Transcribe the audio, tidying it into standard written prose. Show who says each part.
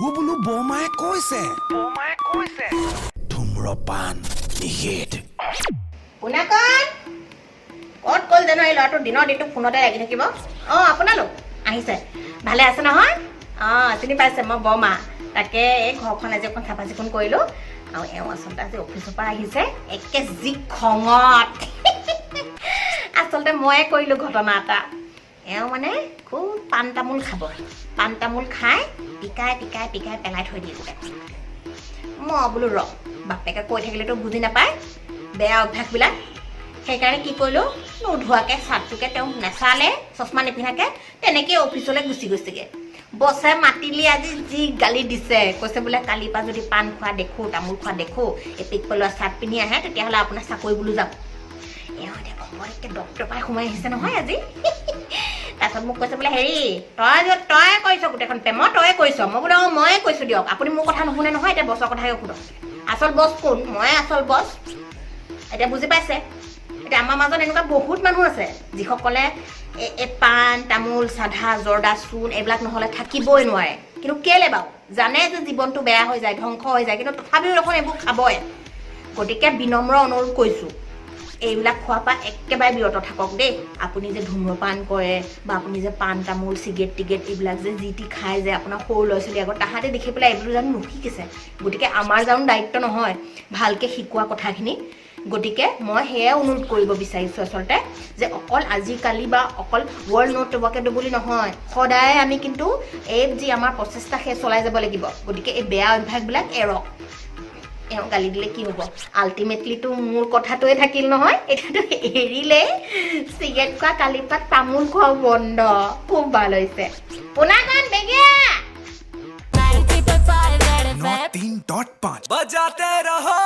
Speaker 1: বোলো বৌমায়ে কৈছে ধূম্ৰপান নিষেধ।
Speaker 2: শুনাকণ ক'ত গ'ল জানো এই ল'ৰাটো দিনৰ দিনটো ফোনতে লাগি থাকিব। আপোনালোক আহিছে, ভালে আছে নহয়? চিনি পাইছে মই বৰমা। তাকে এই ঘৰখন আজি অকণ চাফা চিকুণ কৰিলোঁ। আৰু এওঁ আচলতে আজি অফিচৰ পৰা আহিছে একে যি খঙত। আচলতে ময়ে কৰিলোঁ ঘটনা এটা। এওঁ মানে খুব পাণ তামোল খাব, পাণ তামোল খাই পিকাই পিকাই পিকাই পেলাই থৈ দিয়ে গোটেই। মই বোলো বাপেকে কৈ থাকিলেতো বুজি নাপায় বেয়া অভ্যাসবিলাক। সেইকাৰণে কি কৰিলোঁ, নোধোৱাকৈ চাৰ্টটোকে তেওঁ নেচালে, চশমা নিপিন্ধাকৈ তেনেকৈ অফিচলৈ গুচি গৈছেগৈ। বছে মাতিলি আজি যি গালি দিছে, কৈছে বোলে কালিৰ পৰা যদি পাণ খোৱা দেখোঁ, তামোল খোৱা দেখোঁ, এপিক পেলোৱা চাৰ্ট পিন্ধি আহে তেতিয়াহ'লে আপোনাৰ চাকৰি বোলো যাব। এওঁ এতিয়া ঘপককৈ ডক্টৰ পাই সোমাই আহিছে নহয় আজি। তাৰপিছত মোক কৈছে বোলে হেৰি তই কৈছ গোটেইখন প্ৰেমত তয়ে কৈছ। মই বোলো ময়ে কৈছোঁ দিয়ক, আপুনি মোৰ কথা নুশুনে নহয়। এতিয়া বছৰ কথাকে সোধক, আচল বছ কোন? ময়ে আচল বছ। এতিয়া বুজি পাইছে? এতিয়া আমাৰ মাজত এনেকুৱা বহুত মানুহ আছে যিসকলে এই পাণ তামোল চাধা জৰ্দা চূণ এইবিলাক নহ'লে থাকিবই নোৱাৰে। কিন্তু কেলে বাৰু? জানে যে জীৱনটো বেয়া হৈ যায়, ধ্বংস হৈ যায়, কিন্তু তথাপিও দেখোন এইবোৰ খাবই। গতিকে বিনম্ৰ অনুৰোধ কৰিছোঁ, এইবিলাক খোৱাৰ পৰা একেবাৰে বিৰত থাকক দেই। আপুনি যে ধূম্ৰপান কৰে বা আপুনি যে পাণ তামোল চিগেট টিগেট এইবিলাক যে যি টি খাই যে আপোনাৰ সৰু ল'ৰা ছোৱালী আগত তাহাঁতে দেখি পেলাই এইবোৰ জানো নুশিকিছে? গতিকে আমাৰ জানো দায়িত্ব নহয় ভালকৈ শিকোৱা কথাখিনি? গতিকে মই সেয়াই অনুৰোধ কৰিব বিচাৰিছোঁ আচলতে, যে অকল আজিকালি বা অকল ৱৰ্ল্ড নট টবেক' বুলি নহয়, সদায় আমি কিন্তু এই যি আমাৰ প্ৰচেষ্টা সেই চলাই যাব লাগিব। গতিকে এই বেয়া অভ্যাসবিলাক এৰক। এওঁ গালি দিলে কি হ'ব? আল্টিমেটলিটো মোৰ কথাটোৱে থাকিল নহয়। এতিয়াতো এৰিলে চিগাৰেট খোৱা কালিৰ পৰা তামোল খোৱাও বন্ধ। খুব ভাল হৈছে। পোনাকণ বেগিয়া
Speaker 1: 93.5 बजाते रहो।